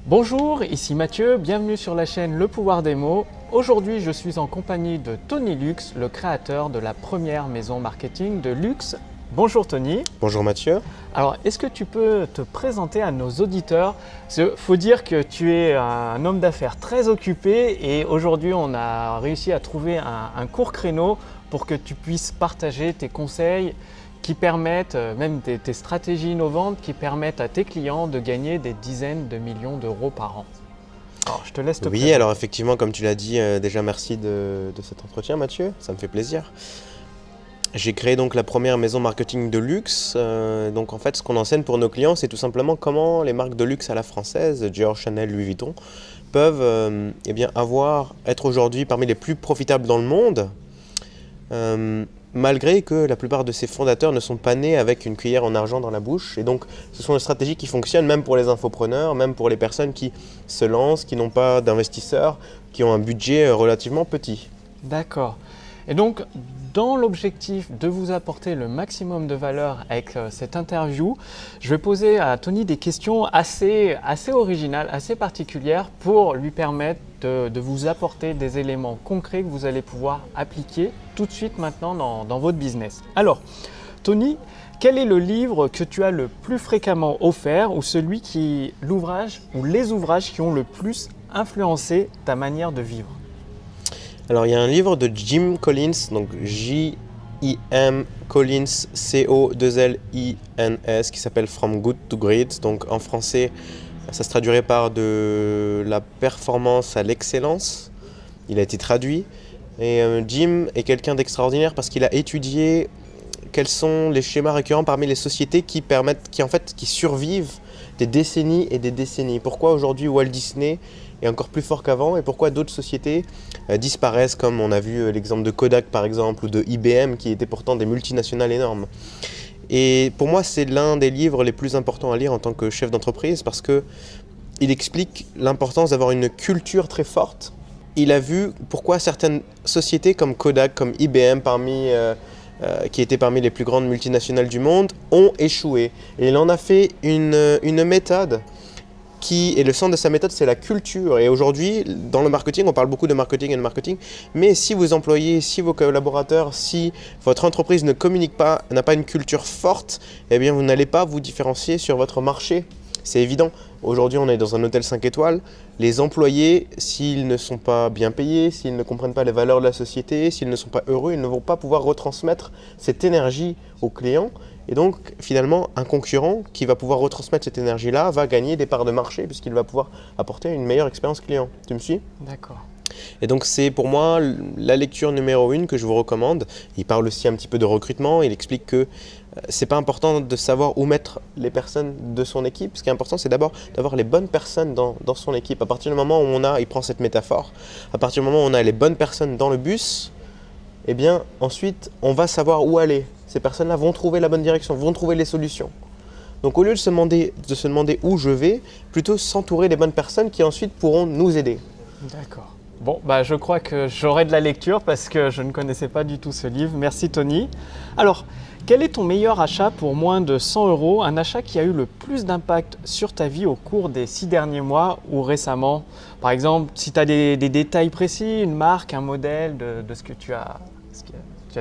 Bonjour, ici Mathieu, bienvenue sur la chaîne Le Pouvoir des Mots. Aujourd'hui, je suis en compagnie de Tony Lux, le créateur de la première maison marketing de luxe. Bonjour Tony. Bonjour Mathieu. Alors, est-ce que tu peux te présenter à nos auditeurs? Il faut dire que tu es un homme d'affaires très occupé et aujourd'hui, on a réussi à trouver un court créneau pour que tu puisses partager tes conseils qui permettent, même tes stratégies innovantes qui permettent à tes clients de gagner des dizaines de millions d'euros par an. Alors, je te laisse te présenter. Oui, alors effectivement, comme tu l'as dit, déjà merci de cet entretien Mathieu, ça me fait plaisir. J'ai créé donc la première maison marketing de luxe. Donc en fait, ce qu'on enseigne pour nos clients, c'est tout simplement comment les marques de luxe à la française, Dior, Chanel, Louis Vuitton, peuvent être aujourd'hui parmi les plus profitables dans le monde, malgré que la plupart de ces fondateurs ne sont pas nés avec une cuillère en argent dans la bouche. Et donc, ce sont des stratégies qui fonctionnent même pour les infopreneurs, même pour les personnes qui se lancent, qui n'ont pas d'investisseurs, qui ont un budget relativement petit. D'accord. Et donc, dans l'objectif de vous apporter le maximum de valeur avec cette interview, je vais poser à Tony des questions assez originales, assez particulières pour lui permettre de vous apporter des éléments concrets que vous allez pouvoir appliquer tout de suite maintenant dans votre business. Alors, Tony, quel est le livre que tu as le plus fréquemment offert ou l'ouvrage ou les ouvrages qui ont le plus influencé ta manière de vivre? Alors, il y a un livre de Jim Collins, donc J-I-M Collins, C-O-2-L-I-N-S, qui s'appelle From Good to Great. Donc, en français, ça se traduirait par de la performance à l'excellence. Il a été traduit. Et Jim est quelqu'un d'extraordinaire parce qu'il a étudié quels sont les schémas récurrents parmi les sociétés qui survivent des décennies et des décennies. Pourquoi aujourd'hui Walt Disney est encore plus fort qu'avant et pourquoi d'autres sociétés disparaissent, comme on a vu l'exemple de Kodak par exemple ou de IBM qui étaient pourtant des multinationales énormes. Et pour moi, c'est l'un des livres les plus importants à lire en tant que chef d'entreprise parce qu'il explique l'importance d'avoir une culture très forte. Il a vu pourquoi certaines sociétés comme Kodak, comme IBM, qui étaient parmi les plus grandes multinationales du monde, ont échoué. Et il en a fait une méthode et le centre de sa méthode, c'est la culture. Et aujourd'hui, dans le marketing, on parle beaucoup de marketing et de marketing, mais si vos employés, si vos collaborateurs, si votre entreprise ne communique pas, n'a pas une culture forte, eh bien vous n'allez pas vous différencier sur votre marché. C'est évident. Aujourd'hui, on est dans un hôtel 5 étoiles. Les employés, s'ils ne sont pas bien payés, s'ils ne comprennent pas les valeurs de la société, s'ils ne sont pas heureux, ils ne vont pas pouvoir retransmettre cette énergie aux clients. Et donc, finalement, un concurrent qui va pouvoir retransmettre cette énergie-là va gagner des parts de marché puisqu'il va pouvoir apporter une meilleure expérience client. Tu me suis ? D'accord. Et donc, c'est pour moi la lecture numéro 1 que je vous recommande. Il parle aussi un petit peu de recrutement. Il explique que c'est pas important de savoir où mettre les personnes de son équipe. Ce qui est important, c'est d'abord d'avoir les bonnes personnes dans son équipe. À partir du moment où il prend cette métaphore, à partir du moment où on a les bonnes personnes dans le bus, eh bien, ensuite, on va savoir où aller. Ces personnes-là vont trouver la bonne direction, vont trouver les solutions. Donc, au lieu de se demander où je vais, plutôt s'entourer des bonnes personnes qui ensuite pourront nous aider. D'accord. Bon, je crois que j'aurai de la lecture parce que je ne connaissais pas du tout ce livre. Merci Tony. Alors, quel est ton meilleur achat pour moins de 100 €, un achat qui a eu le plus d'impact sur ta vie au cours des 6 derniers mois ou récemment? Par exemple, si tu as des détails précis, une marque, un modèle de ce que tu as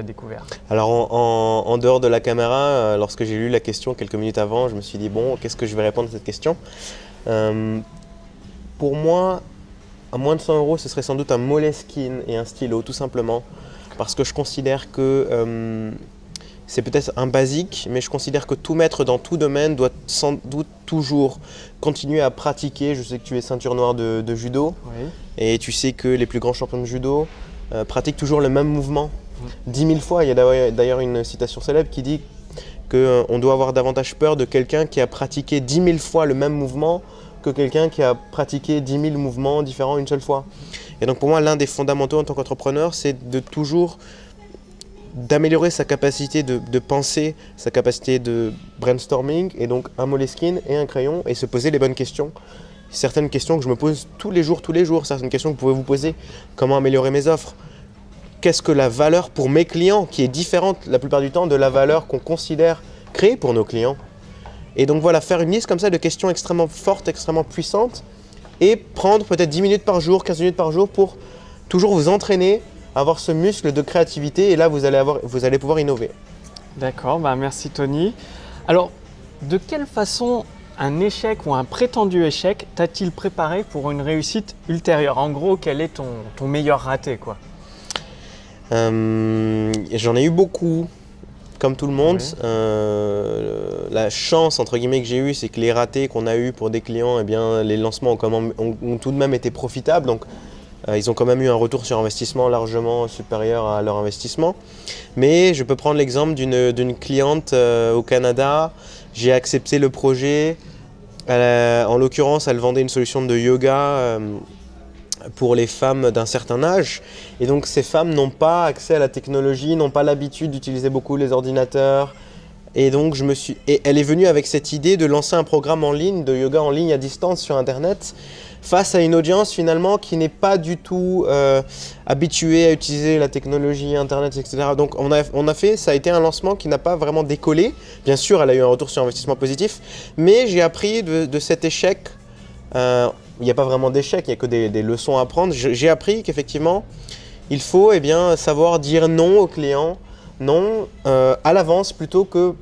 découvert. Alors en dehors de la caméra, lorsque j'ai lu la question quelques minutes avant, je me suis dit bon, qu'est-ce que je vais répondre à cette question? Pour moi, à moins de 100 €, ce serait sans doute un Moleskine et un stylo, tout simplement. Parce que je considère que c'est peut-être un basique, mais je considère que tout maître dans tout domaine doit sans doute toujours continuer à pratiquer. Je sais que tu es ceinture noire de judo, Oui. et tu sais que les plus grands champions de judo pratiquent toujours le même mouvement. 10 000 fois, il y a d'ailleurs une citation célèbre qui dit qu'on doit avoir davantage peur de quelqu'un qui a pratiqué 10 000 fois le même mouvement que quelqu'un qui a pratiqué 10 000 mouvements différents une seule fois. Et donc pour moi, l'un des fondamentaux en tant qu'entrepreneur, c'est d'améliorer sa capacité de penser, sa capacité de brainstorming, et donc un Moleskine et un crayon, et se poser les bonnes questions. Certaines questions que je me pose tous les jours, certaines questions que vous pouvez vous poser. Comment améliorer mes offres ? Qu'est-ce que la valeur pour mes clients, qui est différente la plupart du temps de la valeur qu'on considère créée pour nos clients? Et donc voilà, faire une liste comme ça de questions extrêmement fortes, extrêmement puissantes, et prendre peut-être 10 minutes par jour, 15 minutes par jour pour toujours vous entraîner à avoir ce muscle de créativité et là vous allez pouvoir innover. D'accord, merci Tony. Alors, de quelle façon un échec ou un prétendu échec t'a-t-il préparé pour une réussite ultérieure? En gros, quel est ton meilleur raté, quoi? J'en ai eu beaucoup, comme tout le monde. Oui. La chance entre guillemets que j'ai eue, c'est que les ratés qu'on a eus pour des clients, les lancements ont tout de même été profitables. Donc, ils ont quand même eu un retour sur investissement largement supérieur à leur investissement. Mais je peux prendre l'exemple d'une cliente au Canada. J'ai accepté le projet. En l'occurrence, elle vendait une solution de yoga pour les femmes d'un certain âge. Et donc ces femmes n'ont pas accès à la technologie, n'ont pas l'habitude d'utiliser beaucoup les ordinateurs. Et donc elle est venue avec cette idée de lancer un programme en ligne, de yoga en ligne à distance sur Internet, face à une audience finalement qui n'est pas du tout habituée à utiliser la technologie, Internet, etc. Donc ça a été un lancement qui n'a pas vraiment décollé. Bien sûr, elle a eu un retour sur investissement positif, mais j'ai appris de cet échec. Il n'y a pas vraiment d'échec, il n'y a que des leçons à apprendre. J'ai appris qu'effectivement, il faut savoir dire non au client, non à l'avance plutôt que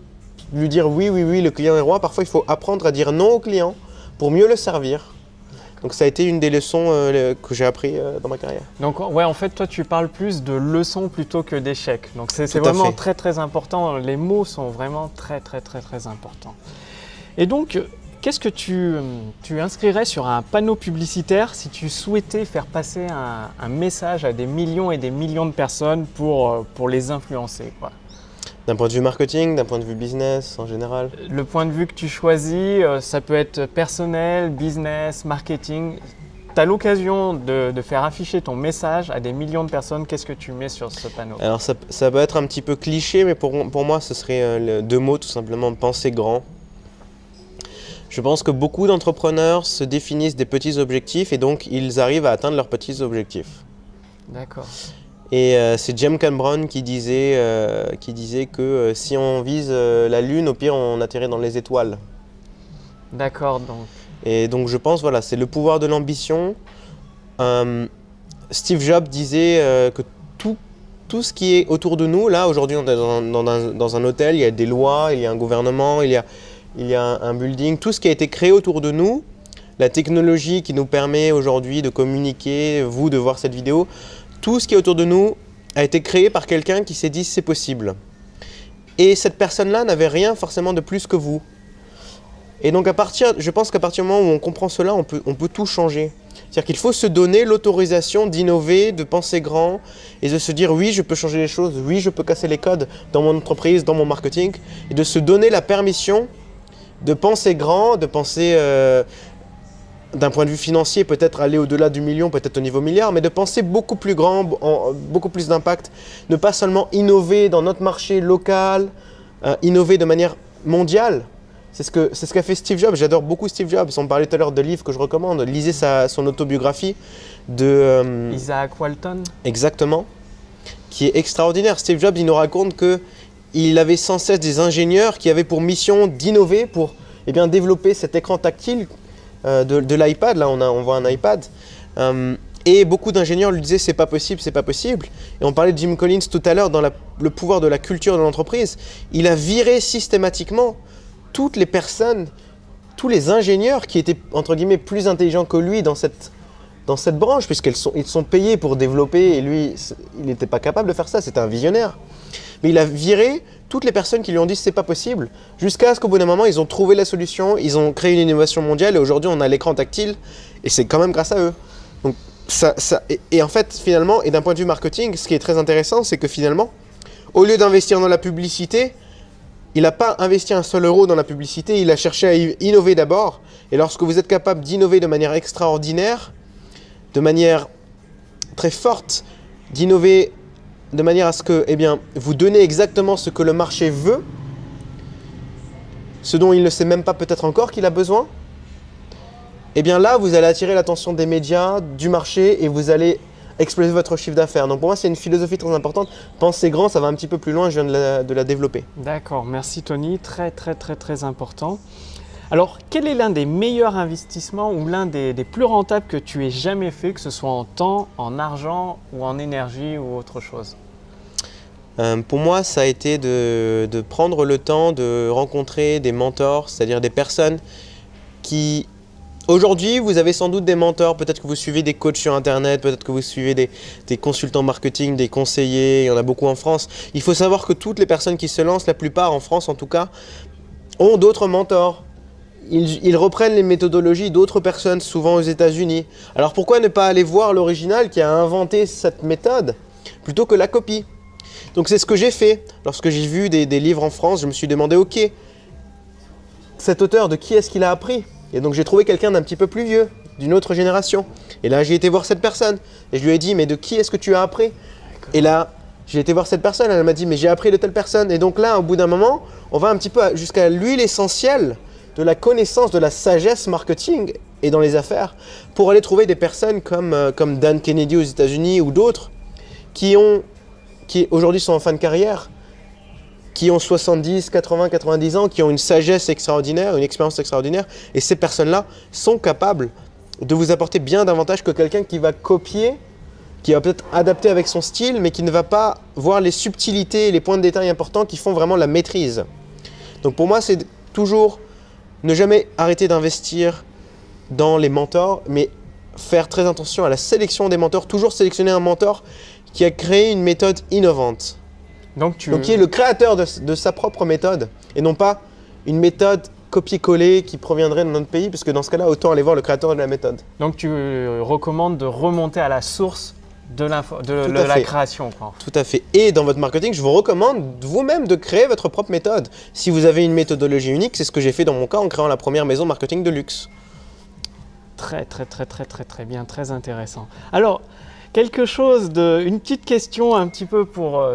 lui dire oui, le client est roi. Parfois, il faut apprendre à dire non au client pour mieux le servir. Donc ça a été une des leçons que j'ai appris dans ma carrière. Donc ouais, en fait, toi, tu parles plus de leçons plutôt que d'échecs. Donc c'est vraiment très, très important. Les mots sont vraiment très, très, très, très importants. Et donc, qu'est-ce que tu inscrirais sur un panneau publicitaire si tu souhaitais faire passer un message à des millions et des millions de personnes pour les influencer, quoi? D'un point de vue marketing, d'un point de vue business en général? Le point de vue que tu choisis, ça peut être personnel, business, marketing. Tu as l'occasion de faire afficher ton message à des millions de personnes. Qu'est-ce que tu mets sur ce panneau? Alors ça peut être un petit peu cliché, mais pour moi, ce serait 2 mots tout simplement, penser grand. Je pense que beaucoup d'entrepreneurs se définissent des petits objectifs et donc ils arrivent à atteindre leurs petits objectifs. D'accord. Et c'est James Cameron qui disait que si on vise la Lune, au pire on atterrit dans les étoiles. D'accord. Et donc je pense, voilà, c'est le pouvoir de l'ambition. Steve Jobs disait que tout ce qui est autour de nous, là aujourd'hui on est dans un hôtel, il y a des lois, il y a un gouvernement, il y a un building, tout ce qui a été créé autour de nous, la technologie qui nous permet aujourd'hui de communiquer, vous de voir cette vidéo, tout ce qui est autour de nous a été créé par quelqu'un qui s'est dit c'est possible. Et cette personne-là n'avait rien forcément de plus que vous. Et donc je pense qu'à partir du moment où on comprend cela, on peut tout changer. C'est-à-dire qu'il faut se donner l'autorisation d'innover, de penser grand et de se dire oui, je peux changer les choses, oui, je peux casser les codes dans mon entreprise, dans mon marketing, et de se donner la permission de penser grand, de penser d'un point de vue financier, peut-être aller au-delà du million, peut-être au niveau milliard, mais de penser beaucoup plus grand, beaucoup plus d'impact, ne pas seulement innover dans notre marché local, innover de manière mondiale. C'est ce qu'a fait Steve Jobs. J'adore beaucoup Steve Jobs. On parlait tout à l'heure de livres que je recommande. Lisez son autobiographie de Isaac Walton. Exactement, qui est extraordinaire. Steve Jobs, il nous raconte qu'il avait sans cesse des ingénieurs qui avaient pour mission d'innover pour développer cet écran tactile de l'iPad. Là, on voit un iPad. Et beaucoup d'ingénieurs lui disaient c'est pas possible, c'est pas possible. Et on parlait de Jim Collins tout à l'heure dans le pouvoir de la culture de l'entreprise. Il a viré systématiquement toutes les personnes, tous les ingénieurs qui étaient entre guillemets plus intelligents que lui dans cette branche, puisqu'ils sont payés pour développer et lui, il n'était pas capable de faire ça, c'était un visionnaire. Mais il a viré toutes les personnes qui lui ont dit c'est pas possible, jusqu'à ce qu'au bout d'un moment, ils ont trouvé la solution, ils ont créé une innovation mondiale et aujourd'hui on a l'écran tactile et c'est quand même grâce à eux. Donc, et en fait, finalement, et d'un point de vue marketing, ce qui est très intéressant, c'est que finalement, au lieu d'investir dans la publicité, il n'a pas investi un seul euro dans la publicité, il a cherché à innover d'abord. Et lorsque vous êtes capable d'innover de manière extraordinaire, de manière très forte, d'innover de manière à ce que vous donnez exactement ce que le marché veut, ce dont il ne sait même pas peut-être encore qu'il a besoin, là, vous allez attirer l'attention des médias, du marché et vous allez exploser votre chiffre d'affaires. Donc pour moi, c'est une philosophie très importante. Penser grand, ça va un petit peu plus loin, je viens de la développer. D'accord, merci Tony, très très très très important. Alors, quel est l'un des meilleurs investissements ou l'un des plus rentables que tu aies jamais fait, que ce soit en temps, en argent ou en énergie ou autre chose? Pour moi, ça a été de prendre le temps de rencontrer des mentors, c'est-à-dire des personnes qui... Aujourd'hui, vous avez sans doute des mentors, peut-être que vous suivez des coachs sur Internet, peut-être que vous suivez des consultants marketing, des conseillers, il y en a beaucoup en France. Il faut savoir que toutes les personnes qui se lancent, la plupart en France en tout cas, ont d'autres mentors. Ils reprennent les méthodologies d'autres personnes, souvent aux États-Unis. Alors pourquoi ne pas aller voir l'original qui a inventé cette méthode plutôt que la copie? Donc c'est ce que j'ai fait. Lorsque j'ai vu des livres en France, je me suis demandé, ok, cet auteur, de qui est-ce qu'il a appris? Et donc j'ai trouvé quelqu'un d'un petit peu plus vieux, d'une autre génération. Et là j'ai été voir cette personne et je lui ai dit, mais de qui est-ce que tu as appris? Et là j'ai été voir cette personne, elle m'a dit, mais j'ai appris de telle personne. Et donc là, au bout d'un moment, on va un petit peu jusqu'à l'huile essentielle de la connaissance, de la sagesse marketing et dans les affaires, pour aller trouver des personnes comme Dan Kennedy aux États-Unis ou d'autres qui aujourd'hui sont en fin de carrière, qui ont 70, 80, 90 ans, qui ont une sagesse extraordinaire, une expérience extraordinaire, et ces personnes-là sont capables de vous apporter bien davantage que quelqu'un qui va copier, qui va peut-être adapter avec son style, mais qui ne va pas voir les subtilités et les points de détail importants qui font vraiment la maîtrise. Donc pour moi, c'est toujours ne jamais arrêter d'investir dans les mentors, mais faire très attention à la sélection des mentors, toujours sélectionner un mentor qui a créé une méthode innovante. Donc qui est le créateur de sa propre méthode et non pas une méthode copier-coller qui proviendrait de notre pays, parce que dans ce cas-là, autant aller voir le créateur de la méthode. Donc tu recommandes de remonter à la source de la création, quoi. Tout à fait. Et dans votre marketing, je vous recommande vous-même de créer votre propre méthode. Si vous avez une méthodologie unique, c'est ce que j'ai fait dans mon cas en créant la première maison marketing de luxe. Très bien, très intéressant. Alors, une petite question un petit peu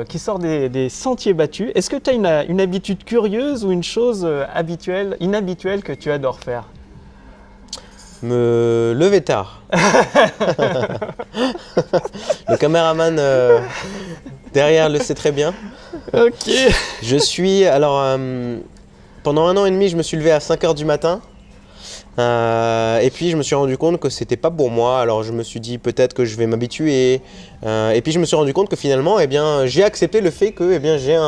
qui sort des sentiers battus. Est-ce que tu as une habitude curieuse ou une chose inhabituelle que tu adores faire? Me lever tard. Le caméraman derrière le sait très bien. Ok. Pendant 1 an et demi, je me suis levé à 5h du matin. Et puis je me suis rendu compte que c'était pas pour moi, alors je me suis dit peut-être que je vais m'habituer, et puis je me suis rendu compte que finalement j'ai accepté le fait que j'ai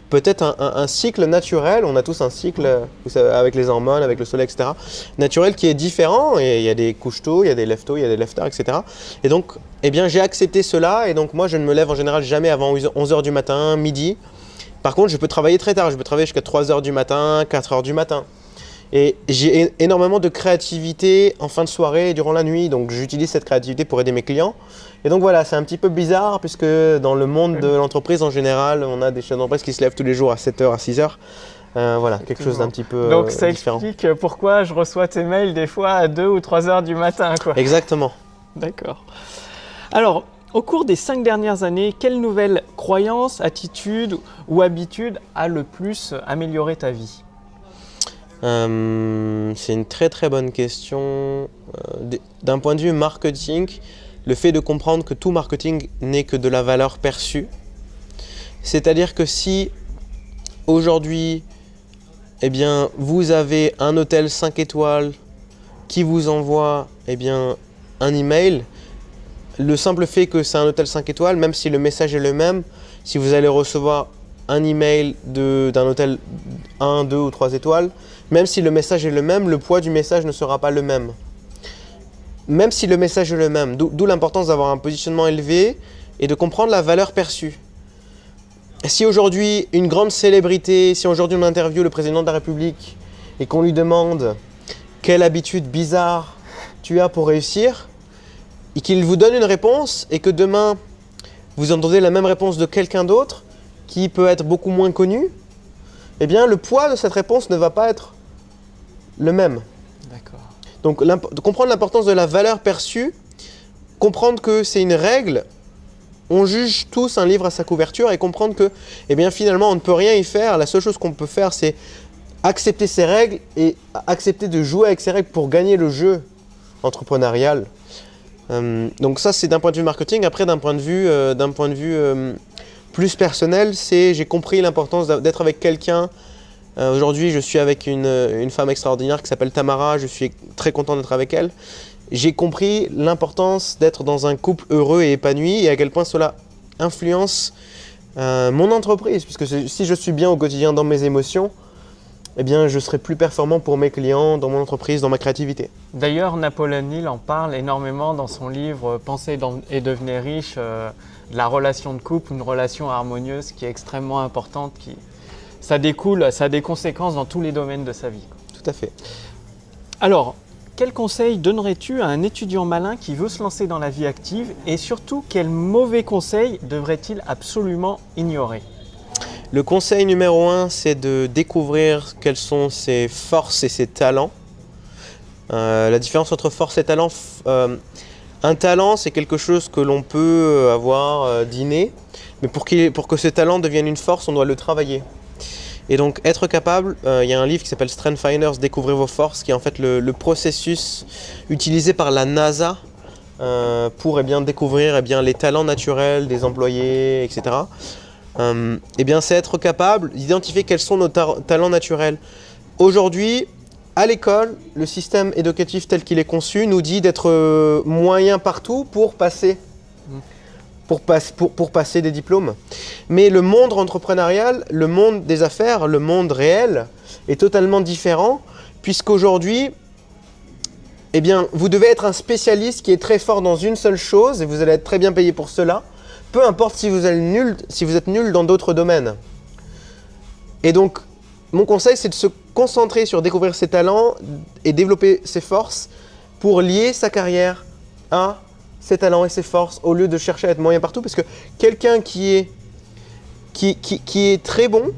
peut-être un cycle naturel. On a tous un cycle, vous savez, avec les hormones, avec le soleil, etc., naturel, qui est différent, et il y a des couches tôt, il y a des lève tôt, il y a des lève tard, etc. Et donc j'ai accepté cela, et donc moi je ne me lève en général jamais avant 11h du matin, midi. Par contre je peux travailler très tard, je peux travailler jusqu'à 3h du matin, 4h du matin. Et j'ai énormément de créativité en fin de soirée et durant la nuit, donc j'utilise cette créativité pour aider mes clients. Et donc voilà, c'est un petit peu bizarre puisque dans le monde de l'entreprise en général, on a des chefs d'entreprise qui se lèvent tous les jours à 7h, à 6h. Voilà, quelque chose d'un petit peu différent. Donc ça explique pourquoi je reçois tes mails des fois à 2 ou 3h du matin, quoi. Exactement. D'accord. Alors, au cours des 5 dernières années, quelle nouvelle croyance, attitude ou habitude a le plus amélioré ta vie ? C'est une très bonne question. D'un point de vue marketing, le fait de comprendre que tout marketing n'est que de la valeur perçue. C'est-à-dire que si aujourd'hui, vous avez un hôtel 5 étoiles qui vous envoie un email, le simple fait que c'est un hôtel 5 étoiles, même si le message est le même, si vous allez recevoir un email d'un hôtel 1, 2 ou 3 étoiles, même si le message est le même, le poids du message ne sera pas le même. Même si le message est le même, d'où l'importance d'avoir un positionnement élevé et de comprendre la valeur perçue. Si aujourd'hui une grande célébrité, si aujourd'hui on interviewe le président de la République et qu'on lui demande quelle habitude bizarre tu as pour réussir, et qu'il vous donne une réponse et que demain vous entendez la même réponse de quelqu'un d'autre qui peut être beaucoup moins connu, le poids de cette réponse ne va pas être le même. D'accord. Donc comprendre l'importance de la valeur perçue, comprendre que c'est une règle, on juge tous un livre à sa couverture, et comprendre que finalement on ne peut rien y faire. La seule chose qu'on peut faire, c'est accepter ces règles et accepter de jouer avec ces règles pour gagner le jeu entrepreneurial. Donc ça, c'est d'un point de vue marketing. Après, d'un point de vue plus personnel, j'ai compris l'importance d'être avec quelqu'un Aujourd'hui, je suis avec une femme extraordinaire qui s'appelle Tamara. Je suis très content d'être avec elle. J'ai compris l'importance d'être dans un couple heureux et épanoui et à quel point cela influence mon entreprise. Puisque si je suis bien au quotidien dans mes émotions, eh bien, je serai plus performant pour mes clients, dans mon entreprise, dans ma créativité. D'ailleurs, Napoléon Hill en parle énormément dans son livre « Pensez et devenez riche », de la relation de couple, une relation harmonieuse qui est extrêmement importante, ça a des conséquences dans tous les domaines de sa vie. Tout à fait. Alors, quel conseil donnerais-tu à un étudiant malin qui veut se lancer dans la vie active et surtout, quel mauvais conseil devrait-il absolument ignorer? Le conseil numéro 1, c'est de découvrir quelles sont ses forces et ses talents. La différence entre force et talent, un talent, c'est quelque chose que l'on peut avoir d'inné, mais pour que ce talent devienne une force, on doit le travailler. Et donc être capable, il y a un livre qui s'appelle Strength Finders, Découvrez vos forces, qui est en fait le processus utilisé par la NASA pour découvrir les talents naturels des employés, etc. C'est être capable d'identifier quels sont nos talents naturels. Aujourd'hui, à l'école, le système éducatif tel qu'il est conçu nous dit d'être moyen partout pour passer des diplômes. Mais le monde entrepreneurial, le monde des affaires, le monde réel est totalement différent puisqu'aujourd'hui, vous devez être un spécialiste qui est très fort dans une seule chose et vous allez être très bien payé pour cela, peu importe si vous êtes nul dans d'autres domaines. Et donc, mon conseil, c'est de se concentrer sur découvrir ses talents et développer ses forces pour lier sa carrière à ses talents et ses forces au lieu de chercher à être moyen partout. Parce que quelqu'un qui est très bon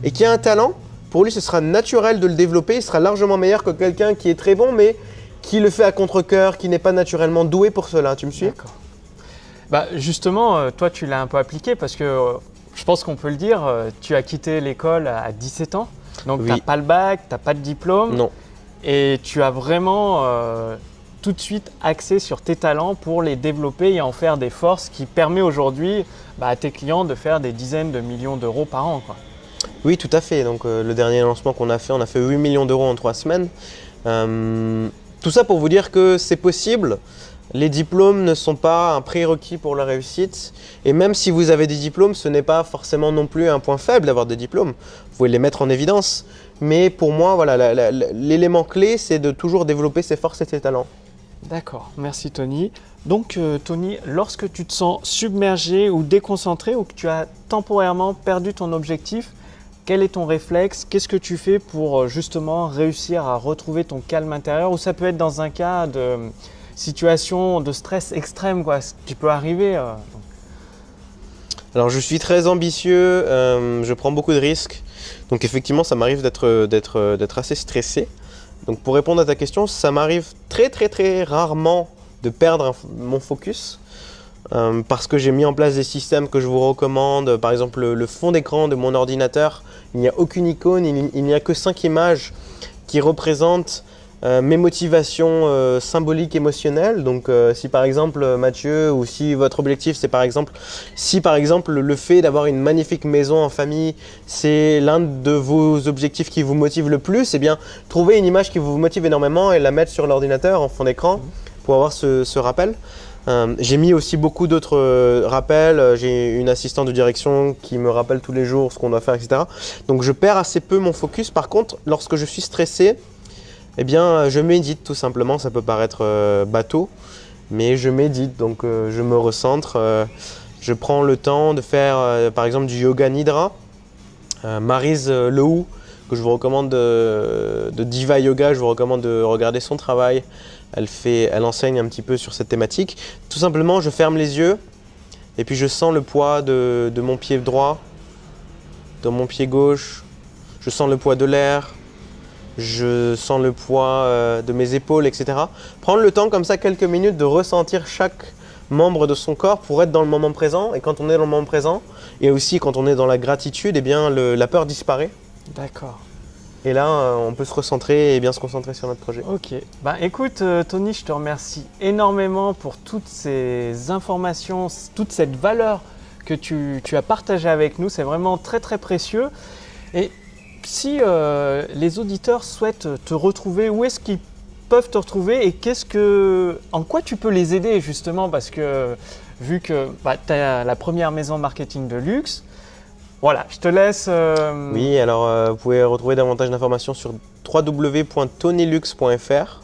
et qui a un talent, pour lui, ce sera naturel de le développer. Il sera largement meilleur que quelqu'un qui est très bon, mais qui le fait à contre-cœur, qui n'est pas naturellement doué pour cela. Tu me suis? D'accord. Justement, toi, tu l'as un peu appliqué parce que je pense qu'on peut le dire, tu as quitté l'école à 17 ans. Donc, oui. Tu n'as pas le bac, tu n'as pas de diplôme. Non. Et tu as vraiment tout de suite axé sur tes talents pour les développer et en faire des forces qui permet aujourd'hui à tes clients de faire des dizaines de millions d'euros par an, quoi. Oui, tout à fait. Donc, le dernier lancement qu'on a fait, on a fait 8 millions d'euros en 3 semaines. Tout ça pour vous dire que c'est possible. Les diplômes ne sont pas un prérequis pour la réussite. Et même si vous avez des diplômes, ce n'est pas forcément non plus un point faible d'avoir des diplômes. Vous pouvez les mettre en évidence. Mais pour moi, voilà, l'élément clé, c'est de toujours développer ses forces et ses talents. D'accord, merci Tony. Donc Tony, lorsque tu te sens submergé ou déconcentré ou que tu as temporairement perdu ton objectif, quel est ton réflexe? Qu'est-ce que tu fais pour justement réussir à retrouver ton calme intérieur? Ou ça peut être dans un cas de situation de stress extrême, quoi, ce qui peut arriver. Alors je suis très ambitieux, je prends beaucoup de risques. Donc effectivement, ça m'arrive d'être assez stressé. Donc pour répondre à ta question, ça m'arrive très très très rarement de perdre mon focus parce que j'ai mis en place des systèmes que je vous recommande. Par exemple, le fond d'écran de mon ordinateur, il n'y a aucune icône, il n'y a que 5 images qui représentent mes motivations symboliques émotionnelles. Donc si par exemple Mathieu, ou si votre objectif c'est par exemple le fait d'avoir une magnifique maison en famille, c'est l'un de vos objectifs qui vous motive le plus, eh bien trouvez une image qui vous motive énormément et la mettre sur l'ordinateur en fond d'écran pour avoir ce rappel. J'ai mis aussi beaucoup d'autres rappels, j'ai une assistante de direction qui me rappelle tous les jours ce qu'on doit faire, etc. Donc je perds assez peu mon focus. Par contre, lorsque je suis stressé, eh bien, je médite tout simplement. Ça peut paraître bateau, mais je médite. Donc, je me recentre. Je prends le temps de faire, par exemple, du yoga nidra. Maryse Lehou, que je vous recommande de Diva Yoga, je vous recommande de regarder son travail. Elle enseigne un petit peu sur cette thématique. Tout simplement, je ferme les yeux et puis je sens le poids de mon pied droit, de mon pied gauche. Je sens le poids de l'air. Je sens le poids de mes épaules, etc. Prendre le temps comme ça, quelques minutes, de ressentir chaque membre de son corps pour être dans le moment présent. Et quand on est dans le moment présent, et aussi quand on est dans la gratitude, eh bien la peur disparaît. D'accord. Et là, on peut se recentrer et bien se concentrer sur notre projet. Ok. Écoute, Tony, je te remercie énormément pour toutes ces informations, toute cette valeur que tu as partagée avec nous. C'est vraiment très, très précieux. Et si les auditeurs souhaitent te retrouver, où est-ce qu'ils peuvent te retrouver et en quoi tu peux les aider justement, parce que vu que tu as la première maison marketing de luxe, voilà, je te laisse… Oui, alors vous pouvez retrouver davantage d'informations sur www.tonylux.fr.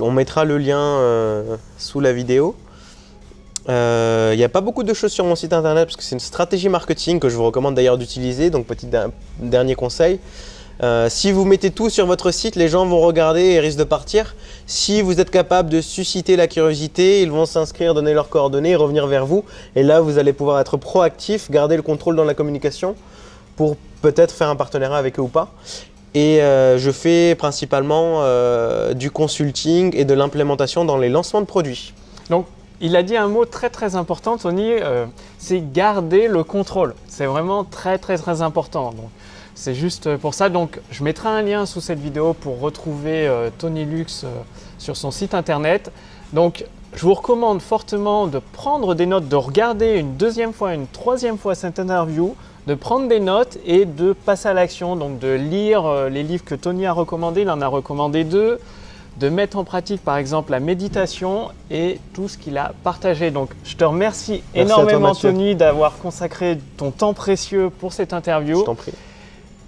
On mettra le lien sous la vidéo. Il n'y a pas beaucoup de choses sur mon site internet parce que c'est une stratégie marketing que je vous recommande d'ailleurs d'utiliser. Donc petit dernier conseil, si vous mettez tout sur votre site, les gens vont regarder et risquent de partir. Si vous êtes capable de susciter la curiosité, ils vont s'inscrire, donner leurs coordonnées et revenir vers vous. Et là, vous allez pouvoir être proactif, garder le contrôle dans la communication pour peut-être faire un partenariat avec eux ou pas. Et je fais principalement du consulting et de l'implémentation dans les lancements de produits. Donc, il a dit un mot très très important, Tony, c'est garder le contrôle. C'est vraiment très très très important. Donc, c'est juste pour ça. Donc, je mettrai un lien sous cette vidéo pour retrouver Tony Lux sur son site internet. Donc, je vous recommande fortement de prendre des notes, de regarder une deuxième fois, une troisième fois cette interview, de prendre des notes et de passer à l'action. Donc, de lire les livres que Tony a recommandés. Il en a recommandé 2. De mettre en pratique par exemple la méditation et tout ce qu'il a partagé. Donc je te remercie énormément Tony d'avoir consacré ton temps précieux pour cette interview. Je t'en prie.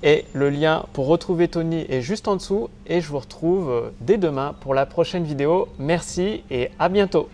Et le lien pour retrouver Tony est juste en dessous et je vous retrouve dès demain pour la prochaine vidéo. Merci et à bientôt.